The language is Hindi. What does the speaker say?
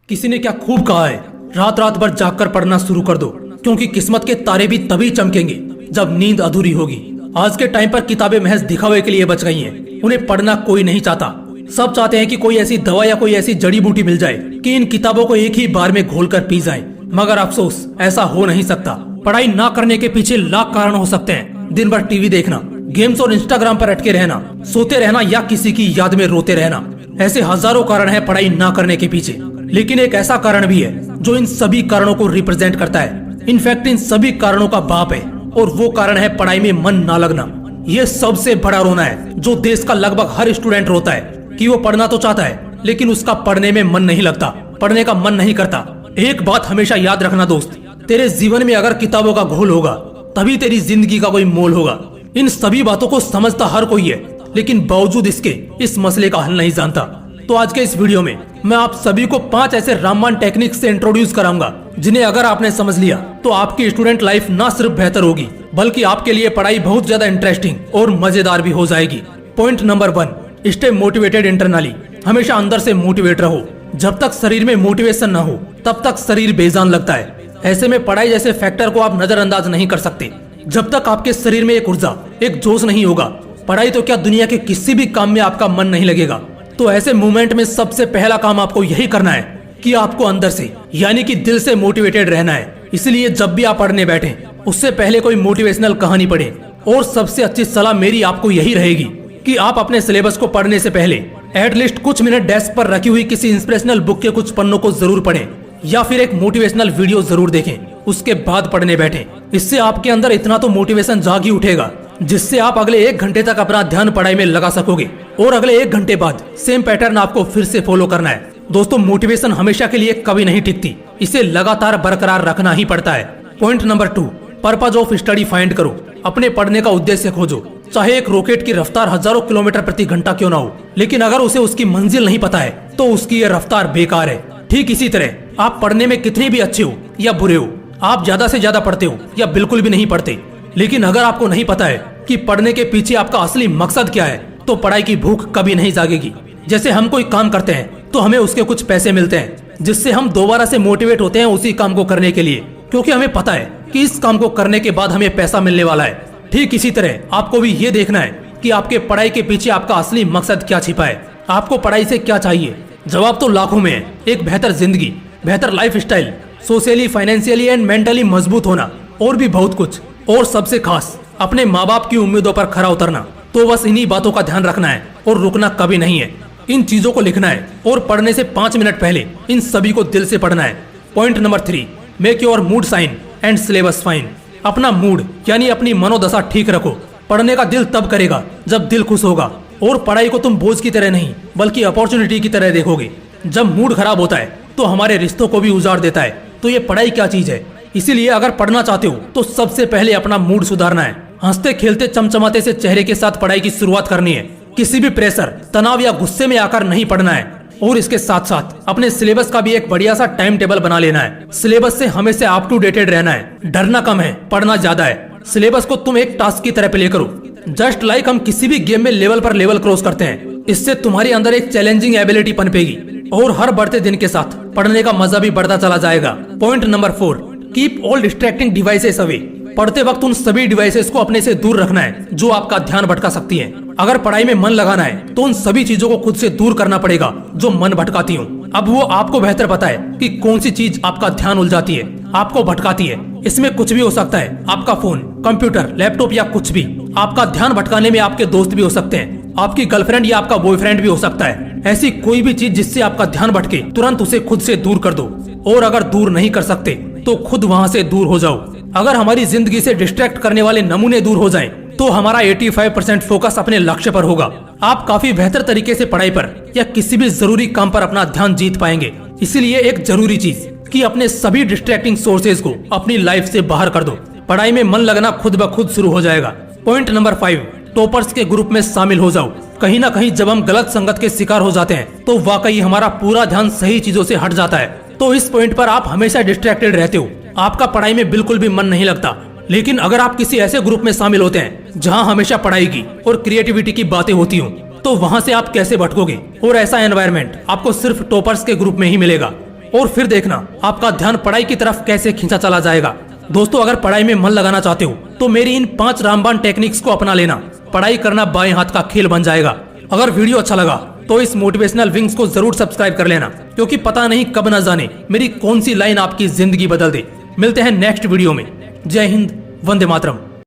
किसी ने क्या खूब कहा है, रात रात भर जागकर पढ़ना शुरू कर दो, क्योंकि किस्मत के तारे भी तभी चमकेंगे जब नींद अधूरी होगी। आज के टाइम पर किताबें महज दिखावे के लिए बच गई हैं। उन्हें पढ़ना कोई नहीं चाहता। सब चाहते हैं कि कोई ऐसी दवा या कोई ऐसी जड़ी बूटी मिल जाए कि इन किताबों को एक ही बार में घोलकर पी जाए। मगर अफसोस, ऐसा हो नहीं सकता। पढ़ाई ना करने के पीछे लाख कारण हो सकते हैं। दिन भर टीवी देखना, गेम्स और इंस्टाग्राम पर अटके रहना, सोते रहना या किसी की याद में रोते रहना, ऐसे हजारों कारण हैं पढ़ाई ना करने के पीछे। लेकिन एक ऐसा कारण भी है जो इन सभी कारणों को रिप्रेजेंट करता है। इनफैक्ट इन सभी कारणों का बाप है, और वो कारण है पढ़ाई में मन ना लगना। ये सबसे बड़ा रोना है जो देश का लगभग हर स्टूडेंट रोता है कि वो पढ़ना तो चाहता है, लेकिन उसका पढ़ने में मन नहीं लगता, पढ़ने का मन नहीं करता। एक बात हमेशा याद रखना दोस्त, तेरे जीवन में अगर किताबों का घोल होगा तभी तेरी जिंदगी का कोई मोल होगा। इन सभी बातों को समझता हर कोई है, लेकिन बावजूद इसके इस मसले का हल नहीं जानता। तो आज के इस वीडियो में मैं आप सभी को 5 ऐसे रामबाण टेक्निक से इंट्रोड्यूस कराऊंगा जिन्हें अगर आपने समझ लिया तो आपकी स्टूडेंट लाइफ ना सिर्फ बेहतर होगी, बल्कि आपके लिए पढ़ाई बहुत ज्यादा इंटरेस्टिंग और मजेदार भी हो जाएगी। Point number 1, stay motivated internally. हमेशा अंदर से मोटिवेट रहो। जब तक शरीर में मोटिवेशन न हो तब तक शरीर बेजान लगता है। ऐसे में पढ़ाई जैसे फैक्टर को आप नजरअंदाज नहीं कर सकते। जब तक आपके शरीर में एक ऊर्जा, एक जोश नहीं होगा, पढ़ाई तो क्या दुनिया के किसी भी काम में आपका मन नहीं लगेगा। तो ऐसे मोमेंट में सबसे पहला काम आपको यही करना है कि आपको अंदर से यानी कि दिल से मोटिवेटेड रहना है। इसलिए जब भी आप पढ़ने बैठे उससे पहले कोई मोटिवेशनल कहानी पढ़े। और सबसे अच्छी सलाह मेरी आपको यही रहेगी कि आप अपने सिलेबस को पढ़ने से पहले एटलीस्ट कुछ मिनट डेस्क पर रखी हुई किसी इंस्पिरेशनल बुक के कुछ पन्नों को जरूर पढ़ें, या फिर एक मोटिवेशनल वीडियो जरूर देखें, उसके बाद पढ़ने बैठें। इससे आपके अंदर इतना तो मोटिवेशन जाग ही उठेगा जिससे आप अगले 1 घंटे तक अपना ध्यान पढ़ाई में लगा सकोगे, और अगले 1 घंटे बाद सेम पैटर्न आपको फिर से फॉलो करना है। दोस्तों, मोटिवेशन हमेशा के लिए कभी नहीं टिकती, इसे लगातार बरकरार रखना ही पड़ता है। Point number 2, purpose of study find करो। अपने पढ़ने का उद्देश्य खोजो। चाहे एक रॉकेट की रफ्तार हजारों किलोमीटर प्रति घंटा क्यों ना हो, लेकिन अगर उसे उसकी मंजिल नहीं पता है तो उसकी ये रफ्तार बेकार है। ठीक इसी तरह आप पढ़ने में कितने भी अच्छे हो या बुरे हो, आप ज्यादा से ज्यादा पढ़ते हो या बिल्कुल भी नहीं पढ़ते, लेकिन अगर आपको नहीं पता है कि पढ़ने के पीछे आपका असली मकसद क्या है, तो पढ़ाई की भूख कभी नहीं जागेगी। जैसे हम कोई काम करते हैं तो हमें उसके कुछ पैसे मिलते हैं, जिससे हम दोबारा से मोटिवेट होते हैं उसी काम को करने के लिए, क्योंकि हमें पता है कि इस काम को करने के बाद हमें पैसा मिलने वाला है। ठीक इसी तरह आपको भी ये देखना है कि आपके पढ़ाई के पीछे आपका असली मकसद क्या छिपा है। आपको पढ़ाई से क्या चाहिए? जवाब तो लाखों में है। एक बेहतर जिंदगी, बेहतर life style, socially, financially and mentally मजबूत होना, और भी बहुत कुछ। और सबसे खास अपने माँ बाप की उम्मीदों पर खरा उतरना। तो बस इन्हीं बातों का ध्यान रखना है और रुकना कभी नहीं है। इन चीजों को लिखना है और पढ़ने से 5 मिनट पहले इन सभी को दिल से पढ़ना है। Point number 3, make your mood sign and syllabus fine. अपना मूड यानी अपनी मनोदशा ठीक रखो। पढ़ने का दिल तब करेगा जब दिल खुश होगा, और पढ़ाई को तुम बोझ की तरह नहीं बल्कि अपॉर्चुनिटी की तरह देखोगे। जब मूड खराब होता है तो हमारे रिश्तों को भी उजाड़ देता है। तो ये पढ़ाई क्या चीज है? इसीलिए अगर पढ़ना चाहते हो तो सबसे पहले अपना मूड सुधारना है। हंसते खेलते चमचमाते से चेहरे के साथ पढ़ाई की शुरुआत करनी है। किसी भी प्रेशर, तनाव या गुस्से में आकर नहीं पढ़ना है। और इसके साथ साथ अपने सिलेबस का भी एक बढ़िया सा टाइम टेबल बना लेना है। सिलेबस से हमेशा अप टू डेटेड रहना है। डरना कम है, पढ़ना ज्यादा है। सिलेबस को तुम एक टास्क की तरह प्ले करो, जस्ट लाइक हम किसी भी गेम में लेवल पर लेवल क्रॉस करते हैं। इससे तुम्हारे अंदर एक चैलेंजिंग एबिलिटी पनपेगी, और हर बढ़ते दिन के साथ पढ़ने का मजा भी बढ़ता चला जाएगा। Point number 4, keep all distracting devices away. पढ़ते वक्त उन सभी डिवाइसेस को अपने से दूर रखना है जो आपका ध्यान भटका सकती हैं। अगर पढ़ाई में मन लगाना है तो उन सभी चीजों को खुद से दूर करना पड़ेगा जो मन भटकाती हूँ। अब वो आपको बेहतर पता है कि कौन सी चीज आपका ध्यान उलझाती है, आपको भटकाती है। इसमें कुछ भी हो सकता है, आपका फोन, कंप्यूटर, लैपटॉप या कुछ भी। आपका ध्यान भटकाने में आपके दोस्त भी हो सकते हैं, आपकी गर्लफ्रेंड या आपका बॉयफ्रेंड भी हो सकता है। ऐसी कोई भी चीज जिससे आपका ध्यान भटके, तुरंत उसे खुद से दूर कर दो। और अगर दूर नहीं कर सकते तो खुद वहाँ से दूर हो जाओ। अगर हमारी जिंदगी से डिस्ट्रैक्ट करने वाले नमूने दूर हो जाएं, तो हमारा 85% फोकस अपने लक्ष्य पर होगा। आप काफी बेहतर तरीके से पढ़ाई पर या किसी भी जरूरी काम पर अपना ध्यान जीत पाएंगे। इसीलिए एक जरूरी चीज कि अपने सभी डिस्ट्रैक्टिंग सोर्सेज को अपनी लाइफ से बाहर कर दो। पढ़ाई में मन लगना खुद ब खुद शुरू हो जाएगा। पॉइंट नंबर 5, टॉपर्स के ग्रुप में शामिल हो जाओ। कहीं ना कहीं जब हम गलत संगत के शिकार हो जाते हैं तो वाकई हमारा पूरा ध्यान सही चीजों से हट जाता है। तो इस पॉइंट पर आप हमेशा डिस्ट्रैक्टेड रहते हो, आपका पढ़ाई में बिल्कुल भी मन नहीं लगता। लेकिन अगर आप किसी ऐसे ग्रुप में शामिल होते हैं जहां हमेशा पढ़ाई की और क्रिएटिविटी की बातें होती हों, तो वहां से आप कैसे भटकोगे। और ऐसा एनवायरनमेंट आपको सिर्फ टॉपर्स के ग्रुप में ही मिलेगा। और फिर देखना आपका ध्यान पढ़ाई की तरफ कैसे खींचा चला जाएगा। दोस्तों, अगर पढ़ाई में मन लगाना चाहते हो तो मेरी इन 5 रामबाण टेक्निक्स को अपना लेना। पढ़ाई करना बाएं हाथ का खेल बन जाएगा। अगर वीडियो अच्छा लगा तो इस मोटिवेशनल विंग्स को जरूर सब्सक्राइब कर लेना, क्योंकि पता नहीं कब न जाने मेरी कौन सी लाइन आपकी जिंदगी बदल दे। मिलते हैं नेक्स्ट वीडियो में। जय हिंद, वंदे मातरम।